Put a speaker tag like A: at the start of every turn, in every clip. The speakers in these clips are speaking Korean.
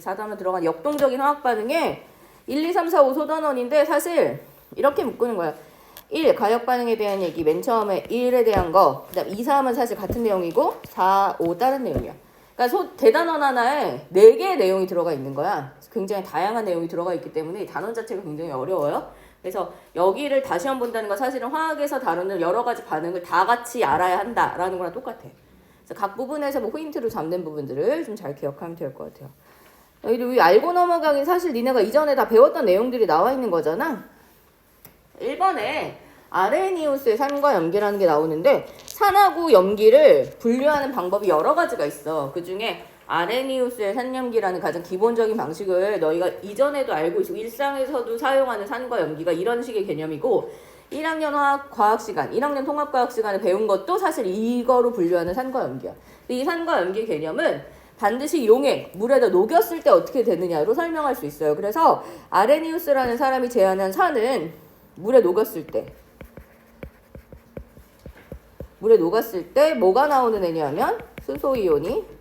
A: 4단원 들어간 역동적인 화학 반응에 1, 2, 3, 4, 5 소단원인데 사실 이렇게 묶는 거야. 1. 가역 반응에 대한 얘기. 맨 처음에 1에 대한 거. 그 다음 2, 3은 사실 같은 내용이고 4, 5 다른 내용이야. 그러니까 대단원 하나에 4개의 내용이 들어가 있는 거야. 굉장히 다양한 내용이 들어가 있기 때문에 이 단원 자체가 굉장히 어려워요. 그래서 여기를 다시 한번 본다는 건 사실은 화학에서 다루는 여러 가지 반응을 다 같이 알아야 한다라는 거랑 똑같아. 그래서 각 부분에서 뭐 포인트로 잡는 부분들을 좀 잘 기억하면 될 것 같아요. 여기 알고 넘어가긴 사실 니네가 이전에 다 배웠던 내용들이 나와 있는 거잖아. 1번에 아레니우스의 산과 염기라는 게 나오는데 산하고 염기를 분류하는 방법이 여러 가지가 있어. 그 중에 아레니우스의 산염기라는 가장 기본적인 방식을 너희가 이전에도 알고 있고 일상에서도 사용하는 산과 염기가 이런 식의 개념이고 1학년 과학 시간, 1학년 통합과학 시간에 배운 것도 사실 이거로 분류하는 산과 염기야. 이 산과 염기 개념은 반드시 용액, 물에다 녹였을 때 어떻게 되느냐로 설명할 수 있어요. 그래서 아레니우스라는 사람이 제안한 산은 물에 녹였을 때 뭐가 나오는 애냐면 수소이온이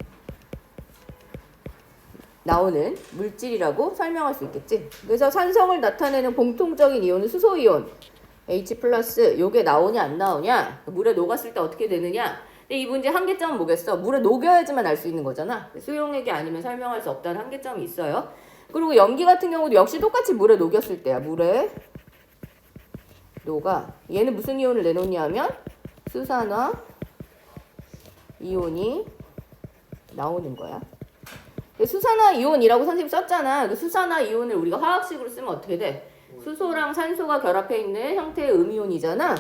A: 나오는 물질이라고 설명할 수 있겠지. 그래서 산성을 나타내는 공통적인 이온은 수소이온 H+, 요게 나오냐 안 나오냐, 물에 녹았을 때 어떻게 되느냐. 근데 이 문제 한계점은 뭐겠어? 물에 녹여야지만 알 수 있는 거잖아. 수용액이 아니면 설명할 수 없다는 한계점이 있어요. 그리고 염기 같은 경우도 역시 똑같이 물에 녹였을 때야. 물에 녹아. 얘는 무슨 이온을 내놓냐면 수산화 이온이 나오는 거야. 수산화 이온이라고 선생님 썼잖아. 그 수산화 이온을 우리가 화학식으로 쓰면 어떻게 돼? 수소랑 산소가 결합해 있는 형태의 음이온이잖아.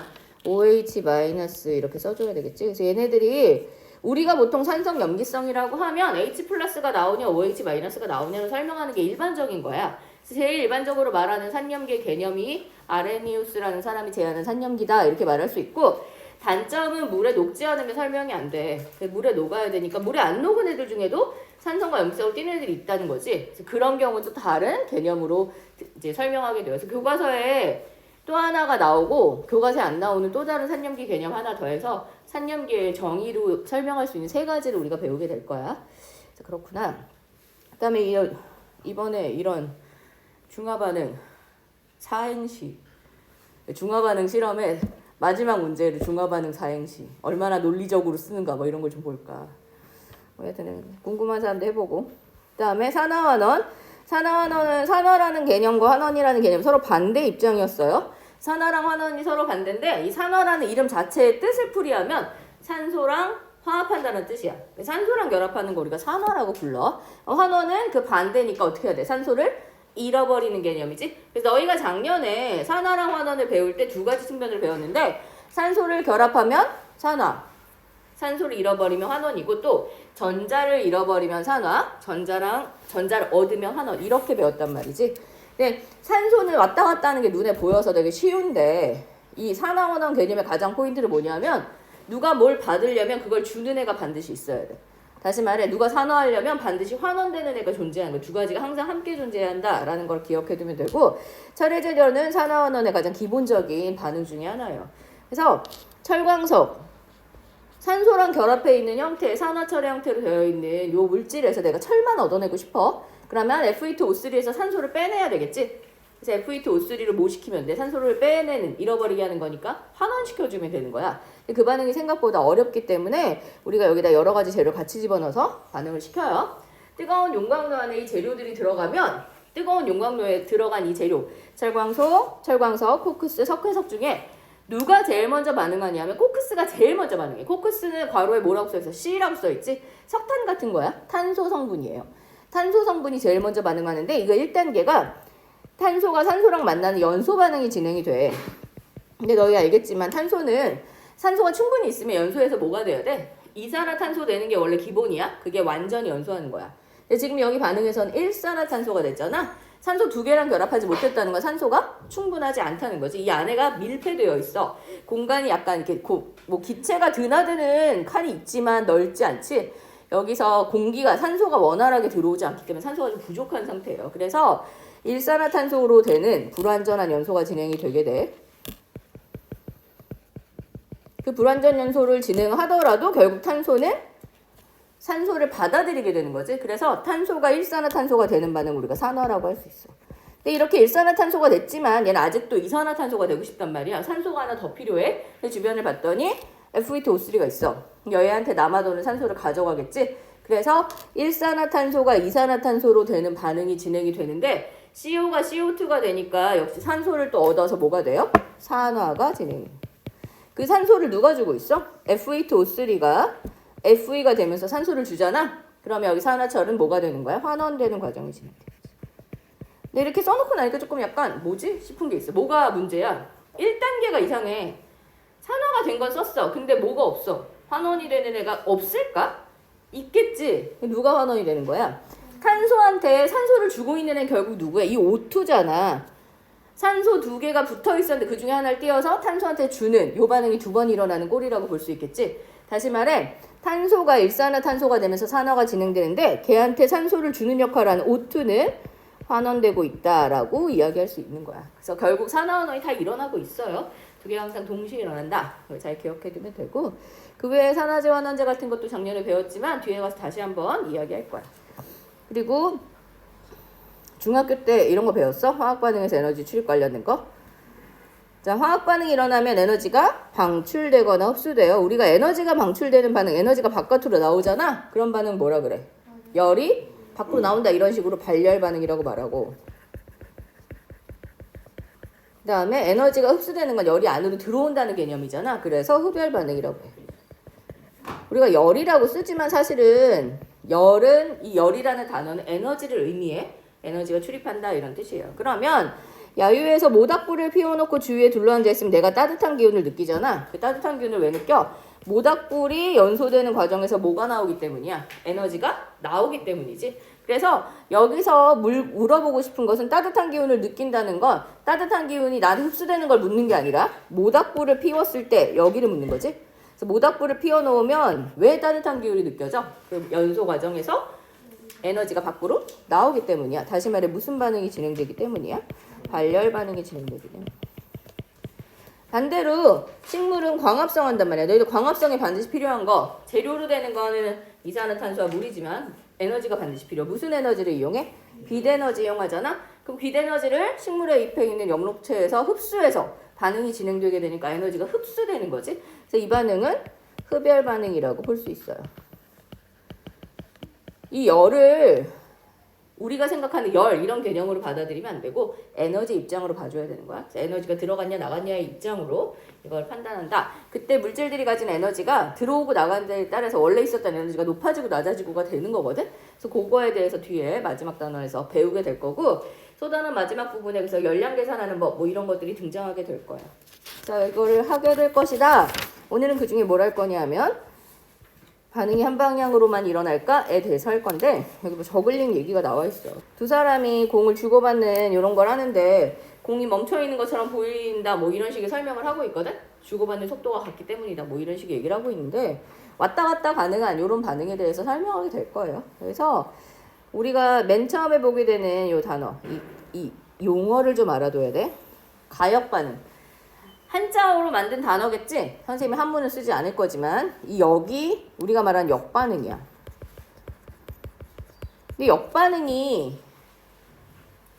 A: OH- 이렇게 써줘야 되겠지. 그래서 얘네들이 우리가 보통 산성 염기성이라고 하면 H+가 나오냐 OH- 가 나오냐를 설명하는 게 일반적인 거야. 제일 일반적으로 말하는 산염기의 개념이 아레니우스라는 사람이 제안한 산염기다 이렇게 말할 수 있고, 단점은 물에 녹지 않으면 설명이 안 돼. 물에 녹아야 되니까 물에 안 녹은 애들 중에도 산성과 염기성으로 뛰는 애들이 있다는 거지. 그래서 그런 경우는 또 다른 개념으로 이제 설명하게 돼요. 그래서 교과서에 또 하나가 나오고 교과서에 안 나오는 또 다른 산염기 개념 하나 더해서 산염기의 정의로 설명할 수 있는 3가지를 우리가 배우게 될 거야. 그래서 그렇구나. 그다음에 이번에 이런 중화반응 사행시, 중화반응 실험의 마지막 문제를 중화반응 사행시 얼마나 논리적으로 쓰는가 뭐 이런 걸 좀 볼까. 하여튼 궁금한 사람도 해보고. 그다음에 산화환원. 산화환원은 산화라는 개념과 환원이라는 개념 서로 반대 입장이었어요. 산화랑 환원이 서로 반대인데 이 산화라는 이름 자체의 뜻을 풀이하면 산소랑 화합한다는 뜻이야. 산소랑 결합하는 거 우리가 산화라고 불러. 환원은 그 반대니까 어떻게 해야 돼? 산소를 잃어버리는 개념이지. 그래서 너희가 작년에 산화랑 환원을 배울 때 2가지 측면을 배웠는데 산소를 결합하면 산화, 산소를 잃어버리면 환원이고, 또 전자를 잃어버리면 산화, 전자를 얻으면 환원, 이렇게 배웠단 말이지. 근데 산소는 왔다 갔다 하는 게 눈에 보여서 되게 쉬운데 이 산화환원 개념의 가장 포인트는 뭐냐면 누가 뭘 받으려면 그걸 주는 애가 반드시 있어야 돼. 다시 말해, 누가 산화하려면 반드시 환원되는 애가 존재하는 거야. 2가지가 항상 함께 존재해야 한다라는 걸 기억해두면 되고, 철해제련은 산화환원의 가장 기본적인 반응 중에 하나예요. 그래서 철광석, 산소랑 결합해 있는 형태의 산화철의 형태로 되어 있는 요 물질에서 내가 철만 얻어내고 싶어. 그러면 Fe2O3에서 산소를 빼내야 되겠지. 그래서 Fe2O3를 뭐 시키면 돼? 산소를 빼내는, 잃어버리게 하는 거니까 환원시켜주면 되는 거야. 그 반응이 생각보다 어렵기 때문에 우리가 여기다 여러 가지 재료 같이 집어넣어서 반응을 시켜요. 뜨거운 용광로 안에 이 재료들이 들어가면 뜨거운 용광로에 들어간 이 재료, 철광석, 코크스, 석회석 중에 누가 제일 먼저 반응하냐면 코크스가 제일 먼저 반응해. 코크스는 괄호에 뭐라고 써있어? C라고 써있지? 석탄 같은 거야. 탄소 성분이에요. 탄소 성분이 제일 먼저 반응하는데 이거 1단계가 탄소가 산소랑 만나는 연소 반응이 진행이 돼. 근데 너희 알겠지만 탄소는 산소가 충분히 있으면 연소해서 뭐가 돼야 돼? 이산화탄소 되는 게 원래 기본이야. 그게 완전히 연소하는 거야. 근데 지금 여기 반응에서는 일산화탄소가 됐잖아. 산소 2개랑 결합하지 못했다는 건 산소가 충분하지 않다는 거지. 이 안에가 밀폐되어 있어. 공간이 약간 이렇게 뭐 기체가 드나드는 칸이 있지만 넓지 않지. 여기서 공기가 산소가 원활하게 들어오지 않기 때문에 산소가 좀 부족한 상태예요. 그래서 일산화탄소로 되는 불완전한 연소가 진행이 되게 돼. 그 불완전 연소를 진행하더라도 결국 탄소는 산소를 받아들이게 되는 거지. 그래서 탄소가 일산화탄소가 되는 반응 우리가 산화라고 할 수 있어. 근데 이렇게 일산화탄소가 됐지만 얘는 아직도 이산화탄소가 되고 싶단 말이야. 산소가 하나 더 필요해. 근데 주변을 봤더니 F2O3가 있어. 얘한테 남아도는 산소를 가져가겠지. 그래서 일산화탄소가 이산화탄소로 되는 반응이 진행이 되는데 CO가 CO2가 되니까 역시 산소를 또 얻어서 뭐가 돼요? 산화가 진행해. 그 산소를 누가 주고 있어? F2O3가 Fe 가 되면서 산소를 주잖아. 그러면 여기 산화철은 뭐가 되는 거야? 환원되는 과정이 진행돼. 근데 이렇게 써놓고 나니까 조금 약간 뭐지? 싶은 게 있어. 뭐가 문제야? 1단계가 이상해. 산화가 된 건 썼어. 근데 뭐가 없어? 환원이 되는 애가 없을까? 있겠지. 누가 환원이 되는 거야? 탄소한테 산소를 주고 있는 애는 결국 누구야? 이 O2잖아. 산소 두 개가 붙어 있었는데 그 중에 하나를 띄어서 탄소한테 주는 요 반응이 두 번 일어나는 꼴이라고 볼 수 있겠지. 다시 말해 탄소가 일산화탄소가 되면서 산화가 진행되는데 걔한테 산소를 주는 역할을 하는 O2는 환원되고 있다라고 이야기할 수 있는 거야. 그래서 결국 산화환원이 다 일어나고 있어요. 두 개가 항상 동시에 일어난다. 잘 기억해두면 되고 그 외에 산화제, 환원제 같은 것도 작년에 배웠지만 뒤에 가서 다시 한번 이야기할 거야. 그리고 중학교 때 이런 거 배웠어? 화학 반응에서 에너지 출입 관련된 거? 자, 화학 반응이 일어나면 에너지가 방출되거나 흡수돼요. 우리가 에너지가 방출되는 반응, 에너지가 바깥으로 나오잖아? 그런 반응 뭐라 그래? 열이 밖으로 나온다. 이런 식으로 발열 반응이라고 말하고 그 다음에 에너지가 흡수되는 건 열이 안으로 들어온다는 개념이잖아. 그래서 흡열 반응이라고 해. 우리가 열이라고 쓰지만 사실은 열은 이 열이라는 단어는 에너지를 의미해. 에너지가 출입한다 이런 뜻이에요. 그러면 야유에서 모닥불을 피워놓고 주위에 둘러앉아 있으면 내가 따뜻한 기운을 느끼잖아. 그 따뜻한 기운을 왜 느껴? 모닥불이 연소되는 과정에서 뭐가 나오기 때문이야? 에너지가 나오기 때문이지. 그래서 여기서 물어보고 싶은 것은 따뜻한 기운을 느낀다는 건 따뜻한 기운이 나한테 흡수되는 걸 묻는 게 아니라 모닥불을 피웠을 때 여기를 묻는 거지. 그래서 모닥불을 피워놓으면 왜 따뜻한 기운이 느껴져? 그 연소 과정에서 에너지가 밖으로 나오기 때문이야. 다시 말해 무슨 반응이 진행되기 때문이야? 발열 반응이 진행되기 때문에. 반대로 식물은 광합성 한단 말이야. 너희도 광합성에 반드시 필요한 거 재료로 되는 거는 이산화탄소와 물이지만 에너지가 반드시 필요. 무슨 에너지를 이용해? 빛에너지 이용하잖아. 그럼 빛에너지를 식물에 입혀 있는 영록체에서 흡수해서 반응이 진행되게 되니까 에너지가 흡수되는 거지. 그래서 이 반응은 흡열 반응이라고 볼 수 있어요. 이 열을 우리가 생각하는 열 이런 개념으로 받아들이면 안 되고 에너지 입장으로 봐줘야 되는 거야. 에너지가 들어갔냐 나갔냐의 입장으로 이걸 판단한다. 그때 물질들이 가진 에너지가 들어오고 나가는 데에 따라서 원래 있었던 에너지가 높아지고 낮아지고가 되는 거거든. 그래서 그거에 대해서 뒤에 마지막 단원에서 배우게 될 거고 소단원 마지막 부분에 그래서 열량 계산하는 법 뭐 이런 것들이 등장하게 될 거야. 자, 이거를 하게 될 것이다. 오늘은 그 중에 뭘 할 거냐 하면 반응이 한 방향으로만 일어날까에 대해서 할 건데 여기 뭐 저글링 얘기가 나와 있어. 두 사람이 공을 주고받는 이런 걸 하는데 공이 멈춰 있는 것처럼 보인다 뭐 이런 식의 설명을 하고 있거든. 주고받는 속도가 같기 때문이다 뭐 이런 식의 얘기를 하고 있는데 왔다 갔다 가능한 이런 반응에 대해서 설명하게 될 거예요. 그래서 우리가 맨 처음에 보게 되는 이 단어 이 용어를 좀 알아둬야 돼. 가역 반응. 한자어로 만든 단어겠지? 선생님이 한문을 쓰지 않을 거지만 이 여기 우리가 말하는 역반응이야. 근데 역반응이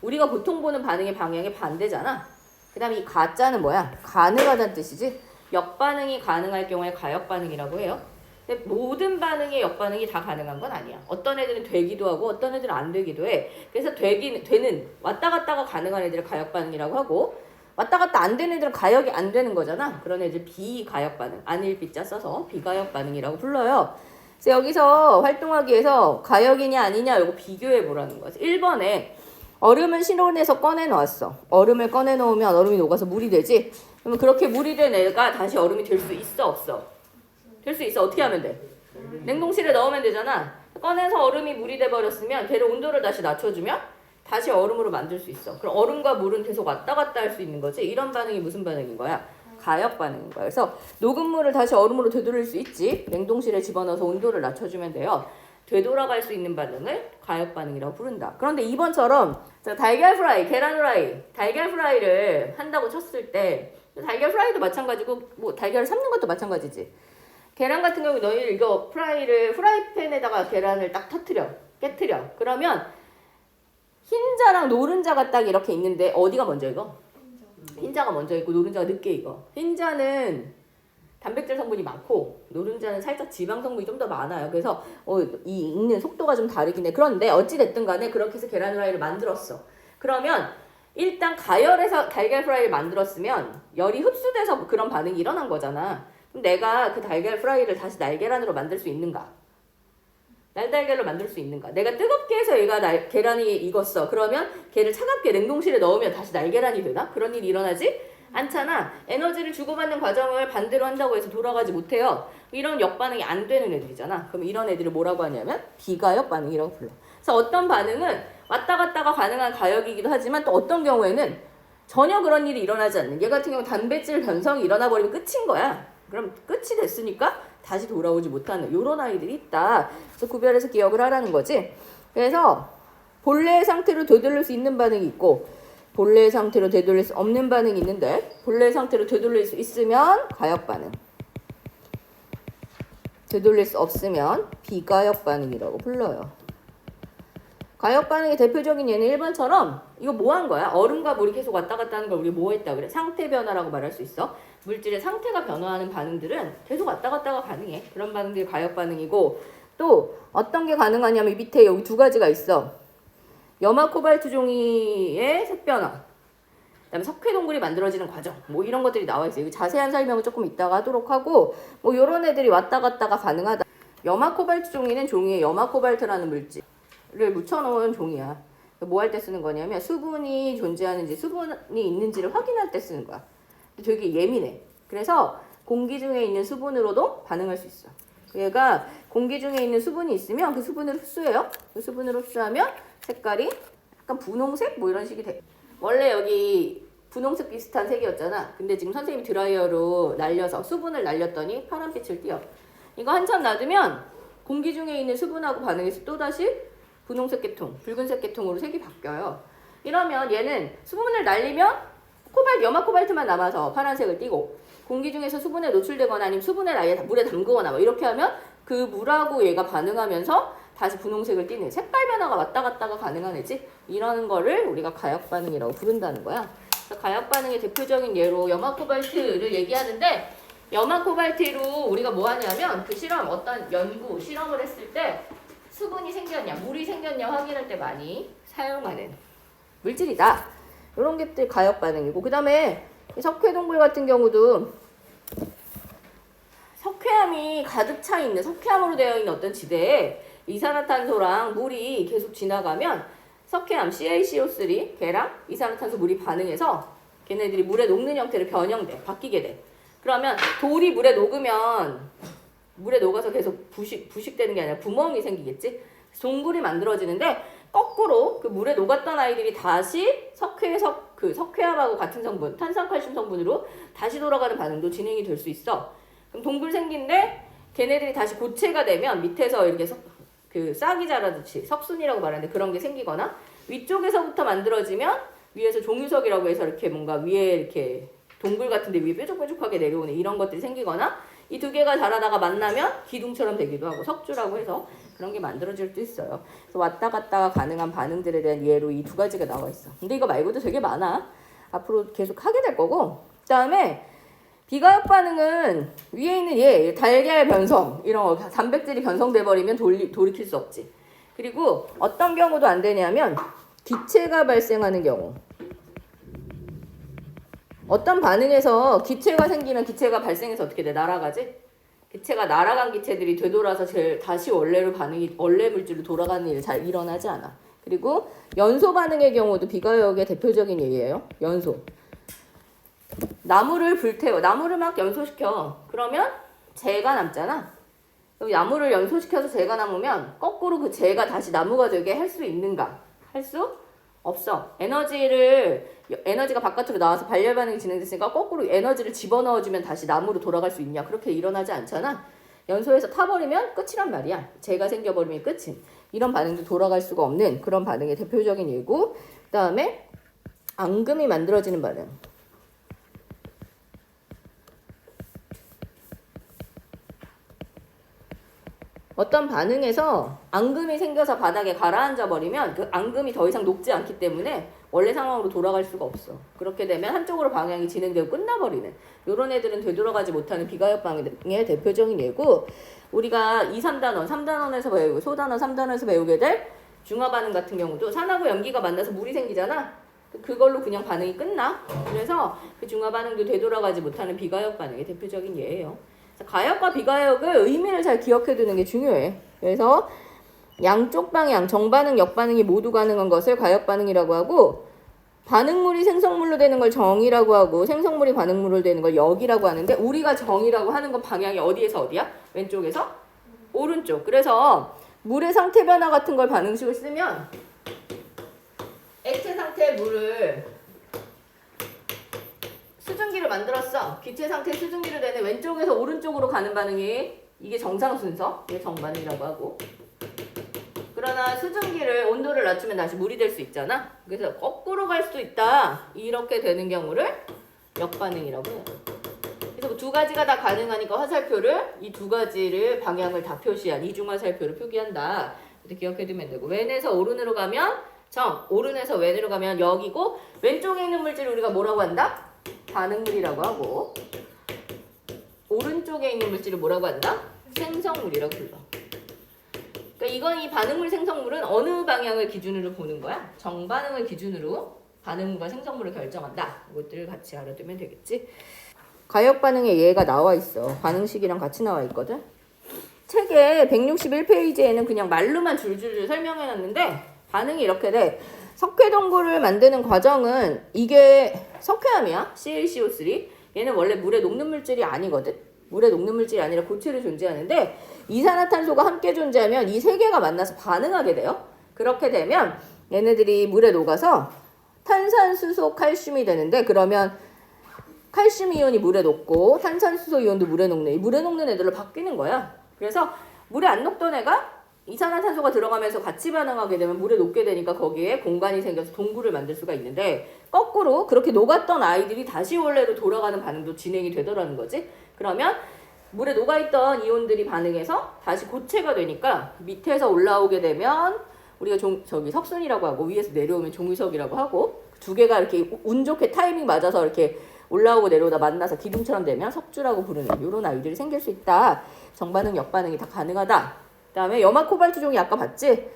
A: 우리가 보통 보는 반응의 방향의 반대잖아. 그 다음에 이 가자는 뭐야? 가능하다는 뜻이지. 역반응이 가능할 경우에 가역반응이라고 해요. 근데 모든 반응의 역반응이 다 가능한 건 아니야. 어떤 애들은 되기도 하고 어떤 애들은 안 되기도 해. 그래서 되는 왔다 갔다가 가능한 애들을 가역반응이라고 하고 왔다 갔다 안 되는 애들은 가역이 안 되는 거잖아. 그런 애들 비가역 반응, 안일비자 써서 비가역 반응이라고 불러요. 그래서 여기서 활동하기 위해서 가역이냐 아니냐 이거 비교해 보라는 거지. 1번에 얼음을 실온에서 꺼내 놓았어. 얼음을 꺼내 놓으면 얼음이 녹아서 물이 되지. 그러면 그렇게 물이 된 애가 다시 얼음이 될 수 있어 없어? 될 수 있어. 어떻게 하면 돼? 냉동실에 넣으면 되잖아. 꺼내서 얼음이 물이 돼 버렸으면 걔를 온도를 다시 낮춰주면 다시 얼음으로 만들 수 있어. 그럼 얼음과 물은 계속 왔다 갔다 할 수 있는 거지. 이런 반응이 무슨 반응인 거야? 가역 반응인 거야. 그래서 녹은 물을 다시 얼음으로 되돌릴 수 있지. 냉동실에 집어넣어서 온도를 낮춰주면 돼요. 되돌아갈 수 있는 반응을 가역 반응이라고 부른다. 그런데 2번처럼 달걀 프라이, 계란 프라이, 달걀 프라이를 한다고 쳤을 때 달걀 프라이도 마찬가지고 뭐 달걀을 삶는 것도 마찬가지지. 계란 같은 경우 너희 이거 프라이팬에다가 계란을 딱 깨트려. 그러면 흰자랑 노른자가 딱 이렇게 있는데 어디가 먼저 익어? 흰자가 먼저 익고 노른자가 늦게 익어. 흰자는 단백질 성분이 많고 노른자는 살짝 지방 성분이 좀 더 많아요. 그래서 이 익는 속도가 좀 다르긴 해. 그런데 어찌 됐든 간에 그렇게 해서 계란 후라이를 만들었어. 그러면 일단 가열해서 달걀 프라이를 만들었으면 열이 흡수돼서 그런 반응이 일어난 거잖아. 그럼 내가 그 달걀 프라이를 다시 날계란으로 만들 수 있는가? 날달걀로 만들 수 있는가? 내가 뜨겁게 해서 계란이 익었어. 그러면 걔를 차갑게 냉동실에 넣으면 다시 날계란이 되나? 그런 일이 일어나지 않잖아. 에너지를 주고받는 과정을 반대로 한다고 해서 돌아가지 못해요. 이런 역반응이 안 되는 애들이잖아. 그럼 이런 애들을 뭐라고 하냐면 비가역 반응이라고 불러. 그래서 어떤 반응은 왔다 갔다가 가능한 가역이기도 하지만 또 어떤 경우에는 전혀 그런 일이 일어나지 않는, 얘 같은 경우 단백질 변성이 일어나 버리면 끝인 거야. 그럼 끝이 됐으니까 다시 돌아오지 못하는 이런 아이들이 있다. 그래서 구별해서 기억을 하라는 거지. 그래서 본래의 상태로 되돌릴 수 있는 반응이 있고 본래의 상태로 되돌릴 수 없는 반응이 있는데, 본래의 상태로 되돌릴 수 있으면 가역 반응, 되돌릴 수 없으면 비가역 반응이라고 불러요. 가역 반응의 대표적인 예는 1번처럼 이거 뭐 한 거야? 얼음과 물이 계속 왔다 갔다 하는 걸 우리 뭐 했다 그래? 상태 변화라고 말할 수 있어. 물질의 상태가 변화하는 반응들은 계속 왔다 갔다가 가능해. 그런 반응들이 가역 반응이고, 또 어떤 게 가능하냐면 밑에 여기 두 가지가 있어. 염화 코발트 종이의 색 변화, 그다음에 석회 동굴이 만들어지는 과정, 뭐 이런 것들이 나와 있어요. 자세한 설명을 조금 이따가 하도록 하고, 뭐 이런 애들이 왔다 갔다가 가능하다. 염화 코발트 종이는 종이에 염화 코발트라는 물질을 묻혀놓은 종이야. 뭐 할 때 쓰는 거냐면 수분이 존재하는지 수분이 있는지를 확인할 때 쓰는 거야. 되게 예민해. 그래서 공기 중에 있는 수분으로도 반응할 수 있어. 얘가 공기 중에 있는 수분이 있으면 그 수분을 흡수해요. 그 수분을 흡수하면 색깔이 약간 분홍색 뭐 이런 식이 돼. 원래 여기 분홍색 비슷한 색이었잖아. 근데 지금 선생님이 드라이어로 날려서 수분을 날렸더니 파란빛을 띄어. 이거 한참 놔두면 공기 중에 있는 수분하고 반응해서 또다시 분홍색 계통, 붉은색 계통으로 색이 바뀌어요. 이러면 얘는 수분을 날리면 염화 코발트만 남아서 파란색을 띠고, 공기 중에서 수분에 노출되거나 아니면 수분을 아예 물에 담그거나 뭐 이렇게 하면 그 물하고 얘가 반응하면서 다시 분홍색을 띠는, 색깔 변화가 왔다 갔다가 가능한 애지. 이러는 거를 우리가 가역 반응이라고 부른다는 거야. 그래서 가역 반응의 대표적인 예로 염화 코발트를 얘기하는데, 염화 코발트로 우리가 뭐 하냐면 그 실험, 어떤 연구 실험을 했을 때 수분이 생겼냐 물이 생겼냐 확인할 때 많이 사용하는 물질이다. 이런 것들 가역 반응이고, 그 다음에 석회 동굴 같은 경우도 석회암이 가득 차 있는, 석회암으로 되어 있는 어떤 지대에 이산화탄소랑 물이 계속 지나가면 석회암 CaCO3 걔랑 이산화탄소 물이 반응해서 걔네들이 물에 녹는 형태로 바뀌게 돼. 그러면 돌이 물에 녹으면 물에 녹아서 계속 부식되는 게 아니라 구멍이 생기겠지. 동굴이 만들어지는데 거꾸로 그 물에 녹았던 아이들이 다시 석회암하고 같은 성분, 탄산칼슘 성분으로 다시 돌아가는 반응도 진행이 될 수 있어. 그럼 동굴 생긴데 걔네들이 다시 고체가 되면 밑에서 이렇게 그 싹이 자라듯이 석순이라고 말하는데 그런 게 생기거나, 위쪽에서부터 만들어지면 위에서 종유석이라고 해서 이렇게 뭔가 위에 이렇게 동굴 같은데 위에 뾰족뾰족하게 내려오는 이런 것들이 생기거나, 이 두 개가 자라다가 만나면 기둥처럼 되기도 하고 석주라고 해서 그런 게 만들어질 수도 있어요. 그래서 왔다 갔다가 가능한 반응들에 대한 예로 이 두 가지가 나와 있어. 근데 이거 말고도 되게 많아. 앞으로 계속 하게 될 거고, 그 다음에 비가역 반응은 위에 있는 달걀 변성 이런 거, 단백질이 변성돼 버리면 돌이킬 수 없지. 그리고 어떤 경우도 안 되냐면 기체가 발생하는 경우. 어떤 반응에서 기체가 생기면 기체가 발생해서 어떻게 돼? 날아가지? 기체가 날아간 기체들이 되돌아서 다시 원래 물질로 돌아가는 일이 잘 일어나지 않아. 그리고 연소 반응의 경우도 비가역의 대표적인 예예요. 연소. 나무를 나무를 막 연소시켜. 그러면 재가 남잖아. 나무를 연소시켜서 재가 남으면 거꾸로 그 재가 다시 나무가 되게 할 수 있는가? 할 수 없어. 에너지가 바깥으로 나와서 발열 반응이 진행됐으니까 거꾸로 에너지를 집어넣어주면 다시 나무로 돌아갈 수 있냐? 그렇게 일어나지 않잖아. 연소해서 타버리면 끝이란 말이야. 재가 생겨버리면 끝인. 이런 반응도 돌아갈 수가 없는 그런 반응의 대표적인 예고, 그 다음에 앙금이 만들어지는 반응. 어떤 반응에서 앙금이 생겨서 바닥에 가라앉아 버리면 그 앙금이 더 이상 녹지 않기 때문에 원래 상황으로 돌아갈 수가 없어. 그렇게 되면 한쪽으로 방향이 진행되고 끝나버리는 이런 애들은 되돌아가지 못하는 비가역 반응의 대표적인 예고, 우리가 2, 3단원, 3단원에서 배우고 소단원, 3단원에서 배우게 될 중화 반응 같은 경우도 산하고 염기가 만나서 물이 생기잖아. 그걸로 그냥 반응이 끝나. 그래서 그 중화 반응도 되돌아가지 못하는 비가역 반응의 대표적인 예예요. 가역과 비가역을 의미를 잘 기억해 두는 게 중요해. 그래서 양쪽 방향, 정반응, 역반응이 모두 가능한 것을 가역 반응이라고 하고, 반응물이 생성물로 되는 걸 정이라고 하고 생성물이 반응물로 되는 걸 역이라고 하는데, 우리가 정이라고 하는 건 방향이 어디에서 어디야? 왼쪽에서 오른쪽. 그래서 물의 상태 변화 같은 걸 반응식을 쓰면 액체 상태의 물을 수증기를 만들었어. 기체 상태 수증기를 내는 왼쪽에서 오른쪽으로 가는 반응이 이게 정상 순서, 이게 정반응이라고 하고, 그러나 수증기를 온도를 낮추면 다시 물이 될 수 있잖아. 그래서 거꾸로 갈 수도 있다. 이렇게 되는 경우를 역반응이라고 해요. 그래서 두 가지가 다 가능하니까 화살표를 이 두 가지를 방향을 다 표시한 이중 화살표를 표기한다. 이렇게 기억해두면 되고, 왼에서 오른으로 가면 정, 오른에서 왼으로 가면 역이고, 왼쪽에 있는 물질을 우리가 뭐라고 한다? 반응물이라고 하고, 오른쪽에 있는 물질을 뭐라고 한다? 생성물이라고 불러. 그러니까 이건 이 반응물 생성물은 어느 방향을 기준으로 보는 거야? 정반응을 기준으로 반응물과 생성물을 결정한다. 이것들을 같이 알아두면 되겠지. 가역 반응의 예가 나와 있어. 반응식이랑 같이 나와 있거든. 책에 161페이지에는 그냥 말로만 줄줄줄 설명해 놨는데 반응이 이렇게 돼. 석회동굴을 만드는 과정은 이게 석회암이야. CaCO3. 얘는 원래 물에 녹는 물질이 아니거든. 물에 녹는 물질이 아니라 고체로 존재하는데, 이산화탄소가 함께 존재하면 이 세 개가 만나서 반응하게 돼요. 그렇게 되면 얘네들이 물에 녹아서 탄산수소 칼슘이 되는데, 그러면 칼슘 이온이 물에 녹고 탄산수소 이온도 물에 녹는, 이 물에 녹는 애들로 바뀌는 거야. 그래서 물에 안 녹던 애가 이산화탄소가 들어가면서 같이 반응하게 되면 물에 녹게 되니까 거기에 공간이 생겨서 동굴을 만들 수가 있는데, 거꾸로 그렇게 녹았던 아이들이 다시 원래로 돌아가는 반응도 진행이 되더라는 거지. 그러면 물에 녹아있던 이온들이 반응해서 다시 고체가 되니까 밑에서 올라오게 되면 우리가 저기 석순이라고 하고, 위에서 내려오면 종유석이라고 하고, 두 개가 이렇게 운 좋게 타이밍 맞아서 이렇게 올라오고 내려오다 만나서 기둥처럼 되면 석주라고 부르는 이런 아이들이 생길 수 있다. 정반응, 역반응이 다 가능하다. 그 다음에 염화 코발트 종이 아까 봤지?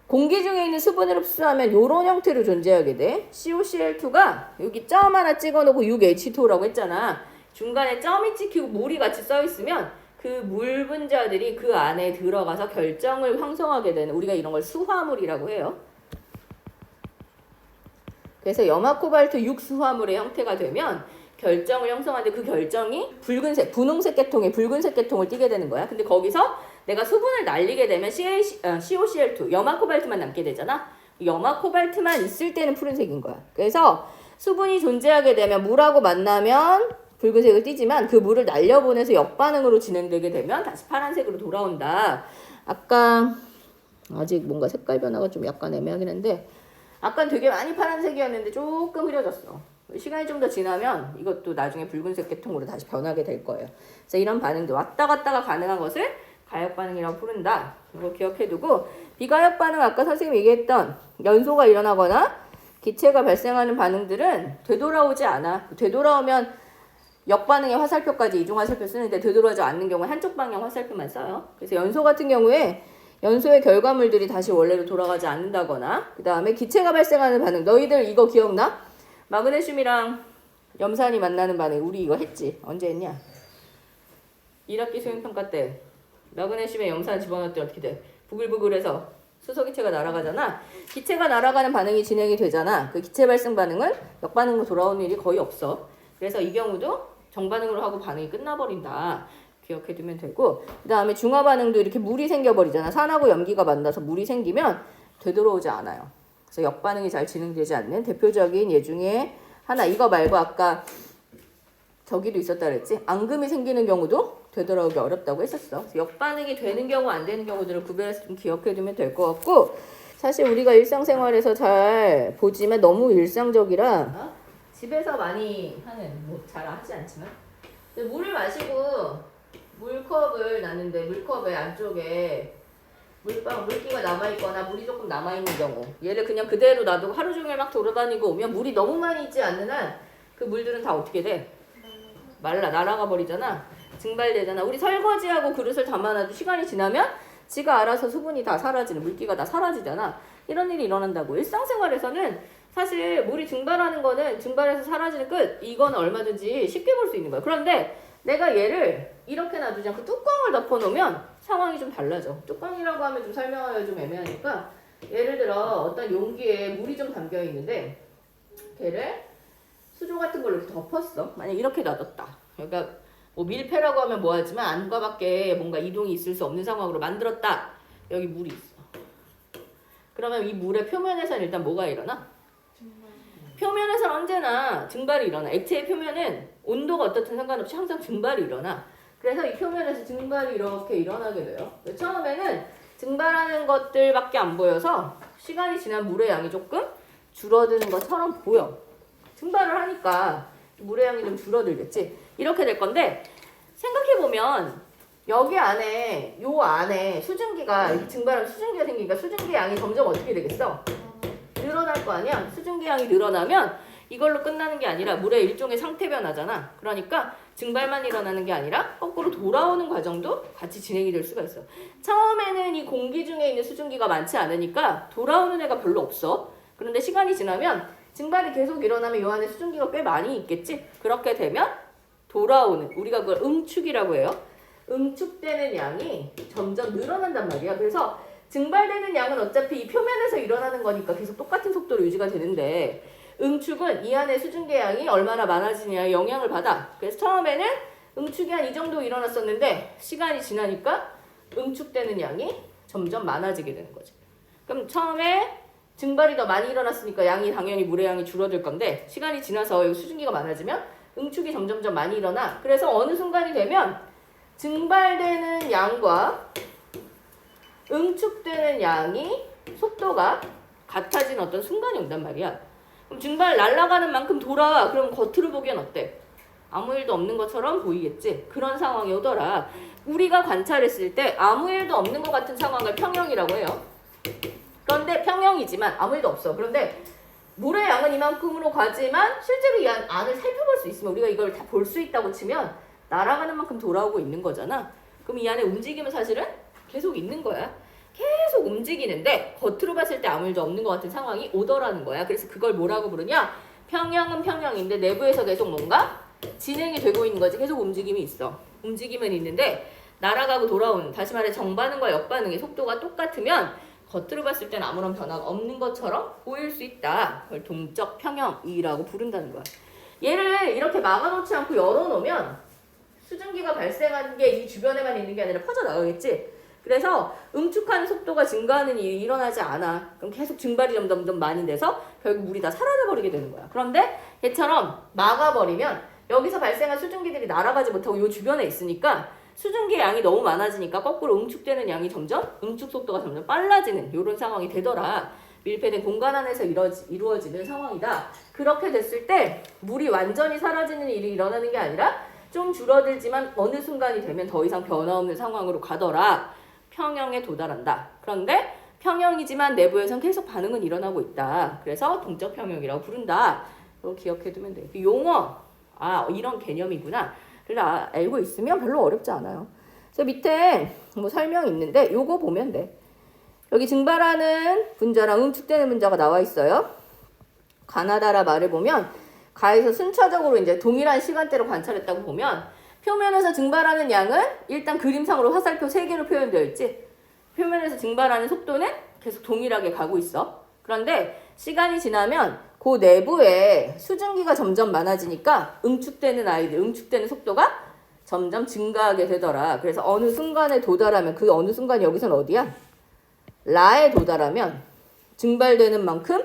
A: 공기 중에 있는 수분을 흡수하면 이런 형태로 존재하게 돼. COCl2가 여기 점 하나 찍어놓고 6H2O라고 했잖아. 중간에 점이 찍히고 물이 같이 써있으면 그 물 분자들이 그 안에 들어가서 결정을 형성하게 되는, 우리가 이런 걸 수화물이라고 해요. 그래서 염화 코발트 6수화물의 형태가 되면 결정을 형성하는데, 그 결정이 붉은색, 분홍색 계통의 붉은색 계통을 띠게 되는 거야. 근데 거기서 내가 수분을 날리게 되면 COCl2, 염화 코발트만 남게 되잖아. 염화 코발트만 있을 때는 푸른색인 거야. 그래서 수분이 존재하게 되면 물하고 만나면 붉은색을 띠지만, 그 물을 날려보내서 역반응으로 진행되게 되면 다시 파란색으로 돌아온다. 아까 아직 뭔가 색깔 변화가 좀 약간 애매하긴 한데, 아까 되게 많이 파란색이었는데 조금 흐려졌어. 시간이 좀 더 지나면 이것도 나중에 붉은색 계통으로 다시 변하게 될 거예요. 그래서 이런 반응도 왔다 갔다가 가능한 것을 가역 반응이라고 부른다. 이거 기억해두고, 비가역 반응, 아까 선생님이 얘기했던 연소가 일어나거나 기체가 발생하는 반응들은 되돌아오지 않아. 되돌아오면 역반응의 화살표까지 이중 화살표 쓰는데, 되돌아오지 않는 경우에 한쪽 방향 화살표만 써요. 그래서 연소 같은 경우에 연소의 결과물들이 다시 원래로 돌아가지 않는다거나, 그 다음에 기체가 발생하는 반응, 너희들 이거 기억나? 마그네슘이랑 염산이 만나는 반응, 우리 이거 했지? 언제 했냐? 1학기 수행평가 때 마그네슘에 염산 집어넣을 어떻게 돼? 부글부글해서 수소기체가 날아가잖아. 기체가 날아가는 반응이 진행이 되잖아. 그 기체 발생 반응은 역반응으로 돌아오는 일이 거의 없어. 그래서 이 경우도 정반응으로 하고 반응이 끝나버린다. 기억해두면 되고, 그 다음에 중화 반응도 이렇게 물이 생겨버리잖아. 산하고 염기가 만나서 물이 생기면 되돌아오지 않아요. 그래서 역반응이 잘 진행되지 않는 대표적인 예 중에 하나. 이거 말고 아까 저기도 있었다 그랬지? 앙금이 생기는 경우도 되돌아오기 어렵다고 했었어. 그래서 역반응이 되는 경우 안 되는 경우들을 구별해서 좀 기억해두면 될 것 같고, 사실 우리가 일상생활에서 잘 보지만 너무 일상적이라 집에서 많이 하는, 뭐 잘 하지 않지만, 물을 마시고 물컵을 놨는데 물컵의 안쪽에 물기가 남아있거나 물이 조금 남아있는 경우 얘를 그냥 그대로 놔두고 하루 종일 막 돌아다니고 오면 물이 너무 많이 있지 않는 한 그 물들은 다 어떻게 돼? 날아가 버리잖아. 증발되잖아. 우리 설거지하고 그릇을 담아놔도 시간이 지나면 지가 알아서 수분이 다 사라지는, 물기가 다 사라지잖아. 이런 일이 일어난다고. 일상생활에서는 사실 물이 증발하는 거는 증발해서 사라지는 끝. 이건 얼마든지 쉽게 볼 수 있는 거야. 그런데 내가 얘를 이렇게 놔두지 않고 뚜껑을 덮어놓으면 상황이 좀 달라져. 뚜껑이라고 하면 좀 설명하기가 좀 애매하니까 예를 들어 어떤 용기에 물이 좀 담겨 있는데 걔를 수조 같은 걸로 이렇게 덮었어. 만약 이렇게 놔뒀다. 그러니까 뭐 밀폐라고 하면 뭐하지만 안과 밖에 뭔가 이동이 있을 수 없는 상황으로 만들었다. 여기 물이 있어. 그러면 이 물의 표면에서는 일단 뭐가 일어나? 표면에서는 언제나 증발이 일어나. 액체의 표면은 온도가 어떻든 상관없이 항상 증발이 일어나. 그래서 이 표면에서 증발이 이렇게 일어나게 돼요. 처음에는 증발하는 것들밖에 안 보여서 시간이 지난 물의 양이 조금 줄어드는 것처럼 보여. 증발을 하니까 물의 양이 좀 줄어들겠지. 이렇게 될 건데 생각해보면 여기 안에 요 안에 수증기가 이렇게 증발하면 수증기가 생기니까 수증기 양이 점점 어떻게 되겠어? 늘어날 거 아니야. 수증기 양이 늘어나면 이걸로 끝나는 게 아니라 물의 일종의 상태 변화잖아. 그러니까 증발만 일어나는 게 아니라 거꾸로 돌아오는 과정도 같이 진행이 될 수가 있어. 처음에는 이 공기 중에 있는 수증기가 많지 않으니까 돌아오는 애가 별로 없어. 그런데 시간이 지나면 증발이 계속 일어나면 이 안에 수증기가 꽤 많이 있겠지. 그렇게 되면 돌아오는, 우리가 그걸 응축이라고 해요. 응축되는 양이 점점 늘어난단 말이야. 그래서 증발되는 양은 어차피 이 표면에서 일어나는 거니까 계속 똑같은 속도로 유지가 되는데 응축은 이 안에 수증기의 양이 얼마나 많아지냐에 영향을 받아. 그래서 처음에는 응축이 한 이 정도 일어났었는데 시간이 지나니까 응축되는 양이 점점 많아지게 되는 거지. 그럼 처음에 증발이 더 많이 일어났으니까 양이 당연히 물의 양이 줄어들 건데 시간이 지나서 여기 수증기가 많아지면 응축이 점점점 많이 일어나. 그래서 어느 순간이 되면 증발되는 양과 응축되는 양이 속도가 같아진 어떤 순간이 온단 말이야. 그럼 증발 날아가는 만큼 돌아와. 그럼 겉으로 보기엔 어때? 아무 일도 없는 것처럼 보이겠지. 그런 상황이 오더라. 우리가 관찰했을 때 아무 일도 없는 것 같은 상황을 평형이라고 해요. 그런데 평형이지만 아무 일도 없어. 그런데 물의 양은 이만큼으로 가지만 실제로 이 안을 살펴볼 수 있으면 우리가 이걸 다 볼 수 있다고 치면 날아가는 만큼 돌아오고 있는 거잖아. 그럼 이 안에 움직임은 사실은 계속 있는 거야. 계속 움직이는데 겉으로 봤을 때 아무 일도 없는 것 같은 상황이 오더라는 거야. 그래서 그걸 뭐라고 부르냐? 평형은 평형인데 내부에서 계속 뭔가 진행이 되고 있는 거지. 계속 움직임이 있어. 움직임은 있는데 날아가고 돌아오는, 다시 말해 정반응과 역반응의 속도가 똑같으면 겉으로 봤을 때는 아무런 변화가 없는 것처럼 보일 수 있다. 그걸 동적 평형이라고 부른다는 거야. 얘를 이렇게 막아놓지 않고 열어놓으면 수증기가 발생하는 게 이 주변에만 있는 게 아니라 퍼져나가겠지. 그래서 응축하는 속도가 증가하는 일이 일어나지 않아. 그럼 계속 증발이 점점 많이 돼서 결국 물이 다 사라져버리게 되는 거야. 그런데 얘처럼 막아버리면 여기서 발생한 수증기들이 날아가지 못하고 이 주변에 있으니까 수증기의 양이 너무 많아지니까 거꾸로 응축되는 양이 점점, 응축 속도가 점점 빨라지는 이런 상황이 되더라. 밀폐된 공간 안에서 이루어지는 상황이다. 그렇게 됐을 때 물이 완전히 사라지는 일이 일어나는 게 아니라 좀 줄어들지만 어느 순간이 되면 더 이상 변화 없는 상황으로 가더라. 평형에 도달한다. 그런데 평형이지만 내부에선 계속 반응은 일어나고 있다. 그래서 동적 평형이라고 부른다. 이거 기억해두면 돼. 용어, 이런 개념이구나. 그래서 알고 있으면 별로 어렵지 않아요. 그래서 밑에 뭐 설명이 있는데 요거 보면 돼. 여기 증발하는 분자랑 응축되는 분자가 나와 있어요. 가나다라 말을 보면 가에서 순차적으로 이제 동일한 시간대로 관찰했다고 보면 표면에서 증발하는 양은 일단 그림상으로 화살표 3개로 표현되어 있지. 표면에서 증발하는 속도는 계속 동일하게 가고 있어. 그런데 시간이 지나면 그 내부에 수증기가 점점 많아지니까 응축되는 속도가 점점 증가하게 되더라. 그래서 어느 순간에 도달하면 그 어느 순간이 여기서는 어디야? 라에 도달하면 증발되는 만큼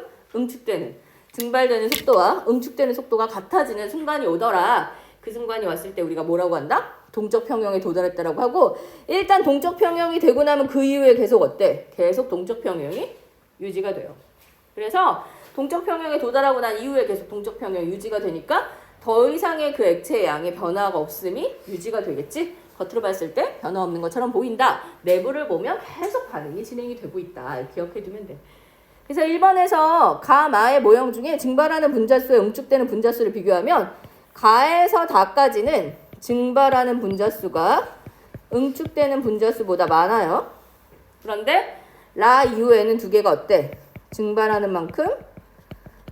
A: 증발되는 속도와 응축되는 속도가 같아지는 순간이 오더라. 그 순간이 왔을 때 우리가 뭐라고 한다? 동적 평형에 도달했다라고 하고, 일단 동적 평형이 되고 나면 그 이후에 계속 어때? 계속 동적 평형이 유지가 돼요. 그래서 동적 평형에 도달하고 난 이후에 계속 동적 평형이 유지가 되니까 더 이상의 그 액체의 양의 변화가 없음이 유지가 되겠지? 겉으로 봤을 때 변화 없는 것처럼 보인다. 내부를 보면 계속 반응이 진행이 되고 있다. 기억해 두면 돼. 그래서 1번에서 가, 마의 모형 중에 증발하는 분자수와 응축되는 분자수를 비교하면 가에서 다까지는 증발하는 분자수가 응축되는 분자수보다 많아요. 그런데 라 이후에는 두 개가 어때? 증발하는 만큼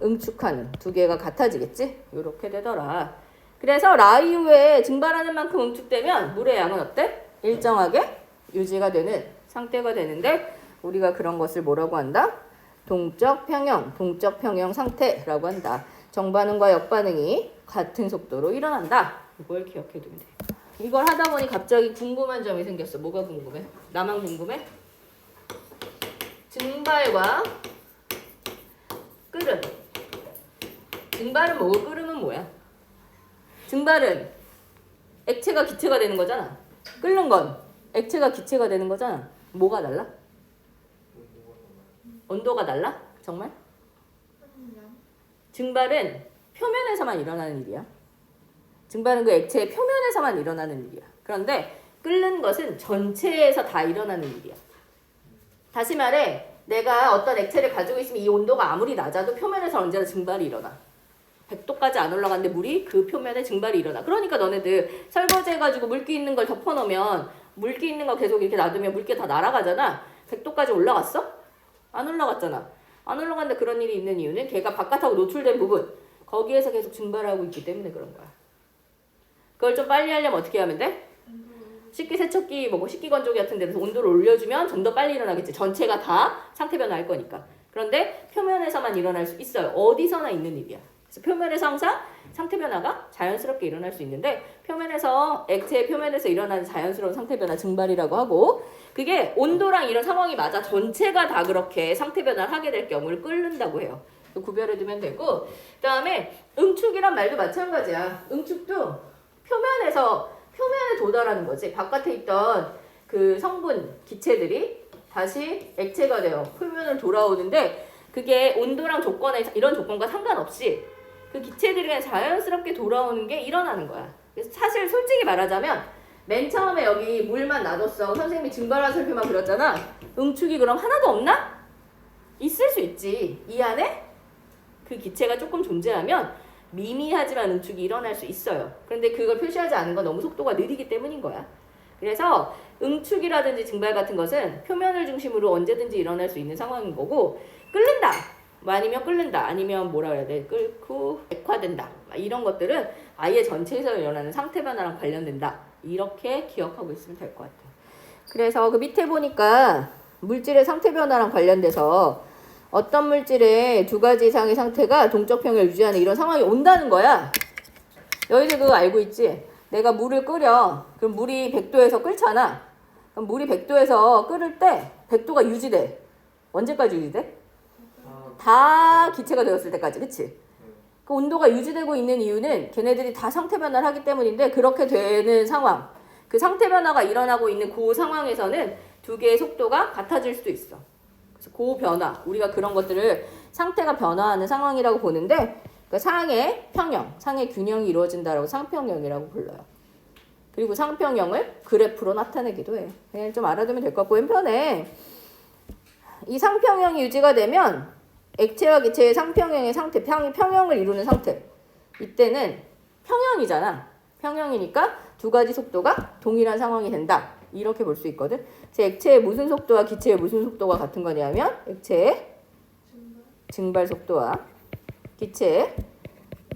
A: 응축하는 두 개가 같아지겠지? 이렇게 되더라. 그래서 라 이후에 증발하는 만큼 응축되면 물의 양은 어때? 일정하게 유지가 되는 상태가 되는데 우리가 그런 것을 뭐라고 한다? 동적 평형 상태라고 한다. 정반응과 역반응이 같은 속도로 일어난다. 이걸 기억해 두면 돼. 이걸 하다 보니 갑자기 궁금한 점이 생겼어. 뭐가 궁금해? 나만 궁금해? 증발과 끓음. 증발은 뭐고 끓음은 뭐야? 증발은 액체가 기체가 되는 거잖아. 끓는 건 액체가 기체가 되는 거잖아. 뭐가 달라? 온도가 달라? 정말? 증발은 표면에서만 일어나는 일이야. 증발은 그 액체의 표면에서만 일어나는 일이야. 그런데 끓는 것은 전체에서 다 일어나는 일이야. 다시 말해 내가 어떤 액체를 가지고 있으면 이 온도가 아무리 낮아도 표면에서 언제나 증발이 일어나. 100도까지 안 올라갔는데 물이 그 표면에 증발이 일어나. 그러니까 너네들 설거지 해가지고 물기 있는 걸 덮어놓으면 물기 있는 거 계속 이렇게 놔두면 물기 다 날아가잖아. 100도까지 올라갔어? 안 올라갔잖아. 안 올라갔는데 그런 일이 있는 이유는 걔가 바깥하고 노출된 부분 거기에서 계속 증발하고 있기 때문에 그런 거야. 그걸 좀 빨리 하려면 어떻게 하면 돼? 식기세척기 뭐 식기건조기 같은 데서 온도를 올려주면 좀 더 빨리 일어나겠지. 전체가 다 상태 변화할 거니까. 그런데 표면에서만 일어날 수 있어요. 어디서나 있는 일이야. 그래서 표면에서 항상 상태 변화가 자연스럽게 일어날 수 있는데 표면에서 액체의 표면에서 일어나는 자연스러운 상태 변화 증발이라고 하고 그게 온도랑 이런 상황이 맞아 전체가 다 그렇게 상태 변화를 하게 될 경우를 끓는다고 해요. 구별해 두면 되고 그다음에 응축이란 말도 마찬가지야. 응축도 표면에 도달하는 거지. 바깥에 있던 그 성분 기체들이 다시 액체가 되어 표면을 돌아오는데 그게 온도랑 조건에 이런 조건과 상관없이 그 기체들이 그냥 자연스럽게 돌아오는 게 일어나는 거야. 그래서 사실 솔직히 말하자면 맨 처음에 여기 물만 놔뒀어. 선생님이 증발화살표만 그렸잖아. 응축이 그럼 하나도 없나? 있을 수 있지. 이 안에 그 기체가 조금 존재하면 미미하지만 응축이 일어날 수 있어요. 그런데 그걸 표시하지 않은 건 너무 속도가 느리기 때문인 거야. 그래서 응축이라든지 증발 같은 것은 표면을 중심으로 언제든지 일어날 수 있는 상황인 거고 끓는다. 아니면 끓는다. 아니면 뭐라 해야 돼? 끓고 액화된다. 이런 것들은 아예 전체에서 일어나는 상태 변화랑 관련된다. 이렇게 기억하고 있으면 될 것 같아요. 그래서 그 밑에 보니까 물질의 상태 변화랑 관련돼서 어떤 물질의 두 가지 이상의 상태가 동적 평형을 유지하는 이런 상황이 온다는 거야. 너희들 그거 알고 있지? 내가 물을 끓여. 그럼 물이 100도에서 끓잖아. 그럼 물이 100도에서 끓을 때 100도가 유지돼. 언제까지 유지돼? 다 기체가 되었을 때까지. 그치? 그 온도가 유지되고 있는 이유는 걔네들이 다 상태 변화를 하기 때문인데 그렇게 되는 상황. 그 상태 변화가 일어나고 있는 그 상황에서는 두 개의 속도가 같아질 수도 있어. 그래서 그 변화, 우리가 그런 것들을 상태가 변화하는 상황이라고 보는데 그 상의 평형, 상의 균형이 이루어진다라고 상평형이라고 불러요. 그리고 상평형을 그래프로 나타내기도 해. 그냥 좀 알아두면 될 것 같고 왼편에 이 상평형이 유지가 되면 액체와 기체의 상평형의 상태, 평형을 이루는 상태. 이때는 평형이잖아. 평형이니까 두 가지 속도가 동일한 상황이 된다. 이렇게 볼 수 있거든. 액체의 무슨 속도와 기체의 무슨 속도가 같은 거냐면 액체의 증발 속도와 기체의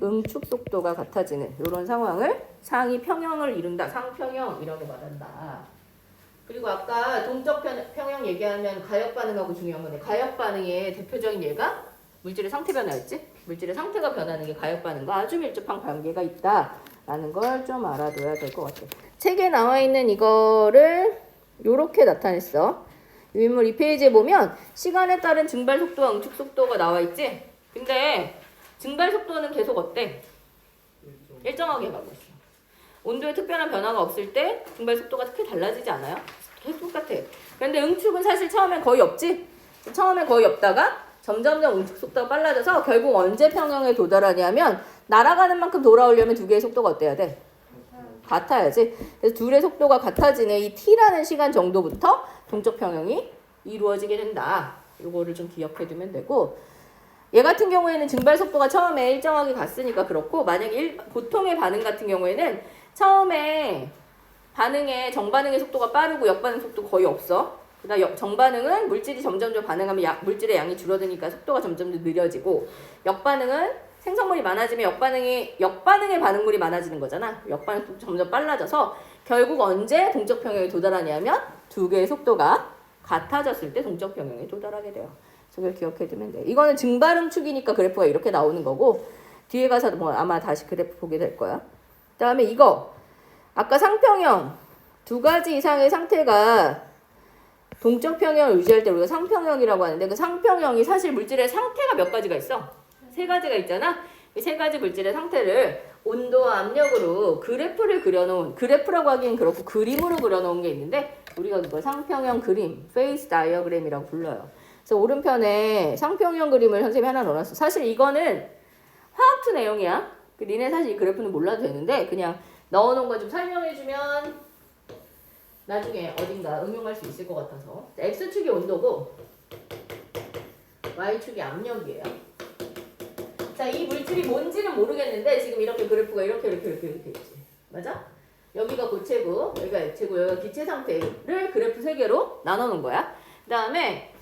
A: 응축 속도가 같아지는 이런 상황을 상이 평형을 이룬다. 상평형이라고 말한다. 그리고 아까 동적 평형 얘기하면 가역 반응하고 중요한 건데 가역 반응의 대표적인 예가 물질의 상태 변화였지? 물질의 상태가 변하는 게 가역 반응과 아주 밀접한 관계가 있다라는 걸 좀 알아둬야 될 것 같아. 책에 나와 있는 이거를 이렇게 나타냈어. 유인물 2페이지에 보면 시간에 따른 증발 속도와 응축 속도가 나와 있지? 근데 증발 속도는 계속 어때? 일정하게 가고 있어. 온도에 특별한 변화가 없을 때 증발 속도가 크게 달라지지 않아요? 계속 똑같아. 그런데 응축은 사실 처음엔 거의 없지? 처음엔 거의 없다가 점점점 응축 속도가 빨라져서 결국 언제 평형에 도달하냐면 날아가는 만큼 돌아오려면 두 개의 속도가 어때야 돼? 같아야지. 그래서 둘의 속도가 같아지는 이 t라는 시간 정도부터 동적 평형이 이루어지게 된다. 이거를 좀 기억해 두면 되고, 얘 같은 경우에는 증발 속도가 처음에 일정하게 갔으니까 그렇고, 만약에 보통의 반응 같은 경우에는 처음에 정반응의 속도가 빠르고 역반응 속도 거의 없어. 그다음 정반응은 물질이 점점점 반응하면 물질의 양이 줄어드니까 속도가 점점 느려지고, 역반응은 생성물이 많아지면 역반응의 반응물이 많아지는 거잖아. 역반응 속도 점점 빨라져서 결국 언제 동적 평형에 도달하냐면 두 개의 속도가 같아졌을 때 동적 평형에 도달하게 돼요. 그걸 기억해 두면 돼. 이거는 증발음 축이니까 그래프가 이렇게 나오는 거고, 뒤에 가서 뭐 아마 다시 그래프 보게 될 거야. 그다음에 이거 아까 상평형 두 가지 이상의 상태가 동적 평형을 유지할 때 우리가 상평형이라고 하는데, 그 상평형이 사실 물질의 상태가 몇 가지가 있어? 세 가지가 있잖아. 이 세 가지 물질의 상태를 온도와 압력으로 그래프를 그려놓은, 그래프라고 하기엔 그렇고 그림으로 그려놓은 게 있는데, 우리가 그걸 상평형 그림, 페이스 다이어그램이라고 불러요. 그래서 오른편에 상평형 그림을 선생님이 하나 넣어놨어. 사실 이거는 화학투 내용이야. 니네 사실 이 그래프는 몰라도 되는데 그냥 넣어놓은 거 좀 설명해주면 나중에 어딘가 응용할 수 있을 것 같아서. X축이 온도고 Y축이 압력이에요. 자, 이 물질이 뭔지는 모르겠는데 지금 이렇게 그래프가 이렇게 있지. 맞아? 여기가 고체고 여기가 액체고 여기가 기체 상태를 그래프 3개로 나눠놓은 거야. 그 다음에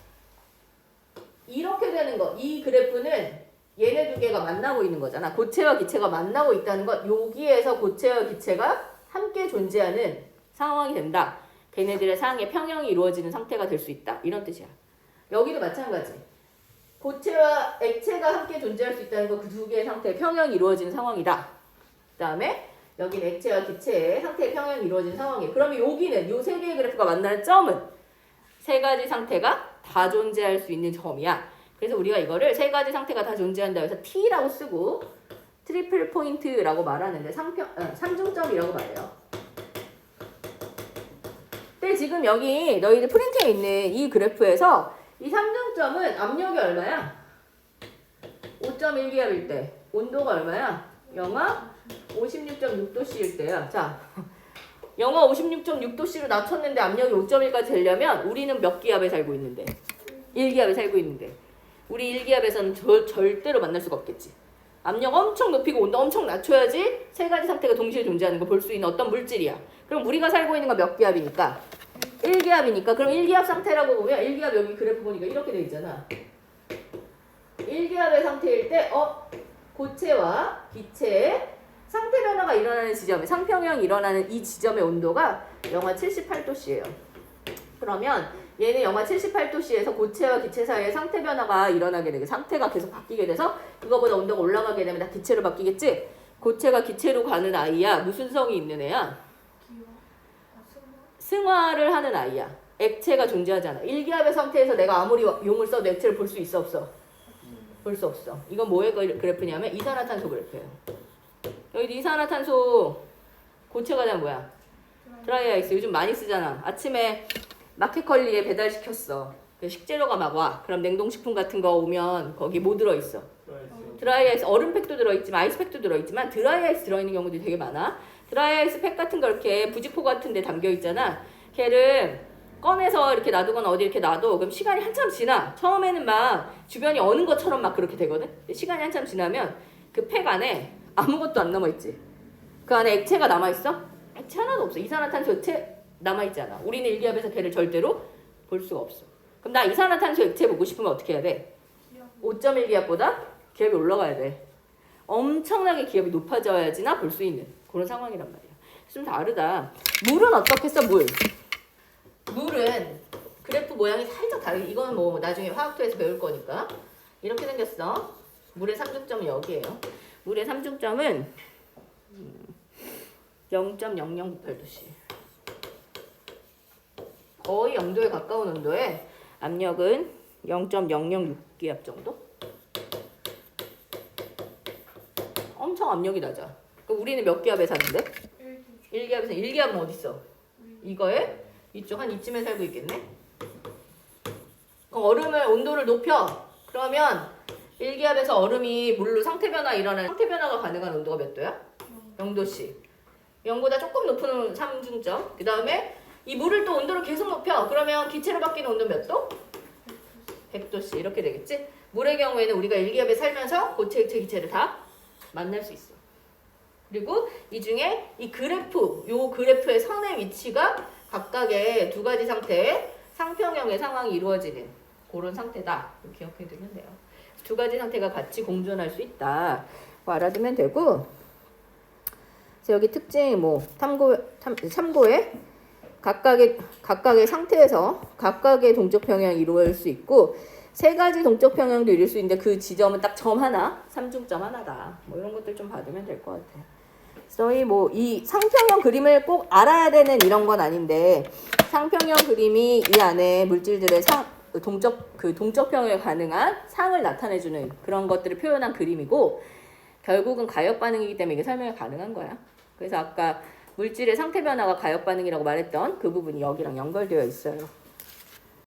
A: 이렇게 되는 거, 이 그래프는 얘네 두 개가 만나고 있는 거잖아. 고체와 기체가 만나고 있다는 것, 여기에서 고체와 기체가 함께 존재하는 상황이 된다. 걔네들의 상의 평형이 이루어지는 상태가 될 수 있다. 이런 뜻이야. 여기도 마찬가지. 고체와 액체가 함께 존재할 수 있다는 거, 그 두 개의 상태의 평형이 이루어지는 상황이다. 그 다음에 여기는 액체와 기체의 상태의 평형이 이루어지는 상황이에요. 그러면 여기는 이 세 개의 그래프가 만나는 점은 세 가지 상태가 다 존재할 수 있는 점이야. 그래서 우리가 이거를 세 가지 상태가 다 존재한다 해서 T라고 쓰고 트리플 포인트라고 말하는데 삼중점이라고 말해요. 근데 지금 여기 너희들 프린트에 있는 이 그래프에서 이 삼중점은 압력이 얼마야? 5.1기압일 때. 온도가 얼마야? 영하 56.6도씨일 때야. 자, 영하 56.6도씨로 낮췄는데 압력이 5.1까지 되려면 우리는 몇 기압에 살고 있는데? 1기압에 살고 있는데. 우리 1기압에서는 절대로 만날 수가 없겠지. 압력 엄청 높이고 온도 엄청 낮춰야지 세 가지 상태가 동시에 존재하는 거 볼 수 있는 어떤 물질이야. 그럼 우리가 살고 있는 건 몇 기압이니까? 1기압이니까. 그럼 1기압 상태라고 보면 1기압 여기 그래프 보니까 이렇게 돼 있잖아. 1기압의 상태일 때 고체와 기체의 상태 변화가 일어나는 지점에, 상평형이 일어나는 이 지점의 온도가 영하 78도씨예요. 그러면 얘는 영하 78도씨에서 고체와 기체 사이에 상태 변화가 일어나게 되게, 상태가 계속 바뀌게 돼서 그거보다 온도가 올라가게 되면 다 기체로 바뀌겠지? 고체가 기체로 가는 아이야. 무슨 성이 있는 애야? 승화를 하는 아이야. 액체가 존재하잖아. 1기압의 상태에서 내가 아무리 용을 써도 액체를 볼 수 있어 없어? 볼 수 없어. 이건 뭐의 그래프냐면 이산화탄소 그래프예요. 여기 이산화탄소 고체가 되면 뭐야? 드라이아이스. 요즘 많이 쓰잖아. 아침에 마켓컬리에 배달시켰어. 식재료가 막 와. 그럼 냉동식품 같은 거 오면 거기 뭐 들어있어? 드라이아이스. 얼음팩도 들어있지만 아이스팩도 들어있지만 드라이아이스 들어있는 경우도 되게 많아. 드라이아이스 팩 같은 거 이렇게 부직포 같은 데 담겨있잖아. 걔를 꺼내서 이렇게 놔두거나 어디 이렇게 놔둬. 그럼 시간이 한참 지나. 처음에는 막 주변이 어는 것처럼 막 그렇게 되거든. 근데 시간이 한참 지나면 그 팩 안에 아무것도 안 남아있지. 그 안에 액체가 남아있어? 액체 하나도 없어. 이산화탄소 액체 남아있지 않아. 우리는 1기압에서 걔를 절대로 볼 수가 없어. 그럼 나 이산화탄소 액체 보고 싶으면 어떻게 해야 돼? 5.1기압보다 기압이 올라가야 돼. 엄청나게 기압이 높아져야지나 볼 수 있는 그런 상황이란 말이야. 좀 다르다. 물은 어떻게 써? 물은 그래프 모양이 살짝 다르게, 이건 뭐 나중에 화학투에서 배울 거니까 이렇게 생겼어. 물의 삼중점은 여기예요. 물의 삼중점은 0.0098도씨. 거의 0도에 가까운 온도에 압력은 0.006기압 정도? 엄청 압력이 낮아. 그럼 우리는 몇 기압에 사는데? 1기압에서 1기압은 어디 있어? 이거에 이쪽 한 이쯤에 살고 있겠네? 그럼 얼음을 온도를 높여. 그러면 1기압에서 얼음이 물로 상태 변화가 가능한 온도가 몇 도야? 0도씨. 0보다 조금 높은 삼중점. 그 다음에 이 물을 또 온도를 계속 높여. 그러면 기체로 바뀌는 온도 몇 도? 100도씨 이렇게 되겠지? 물의 경우에는 우리가 일기압에 살면서 고체, 액체, 기체를 다 만날 수 있어. 그리고 이 중에 이 그래프, 요 그래프의 선의 위치가 각각의 두 가지 상태의 상평형의 상황이 이루어지는 그런 상태다. 기억해 두면 돼요. 두 가지 상태가 같이 공존할 수 있다. 알아두면 되고, 그래서 여기 특징이 뭐 참고에 각각의 상태에서 각각의 동적 평형이 이루어질 수 있고 세 가지 동적 평형도 이룰 수 있는데 그 지점은 딱 점 하나, 삼중점 하나다. 뭐 이런 것들 좀 받으면 될 것 같아. 그래서 이 상평형 그림을 꼭 알아야 되는 이런 건 아닌데 상평형 그림이 이 안에 물질들의 동적 평형에 가능한 상을 나타내주는 그런 것들을 표현한 그림이고 결국은 가역 반응이기 때문에 이게 설명이 가능한 거야. 그래서 아까 물질의 상태 변화가 가역 반응이라고 말했던 그 부분이 여기랑 연결되어 있어요.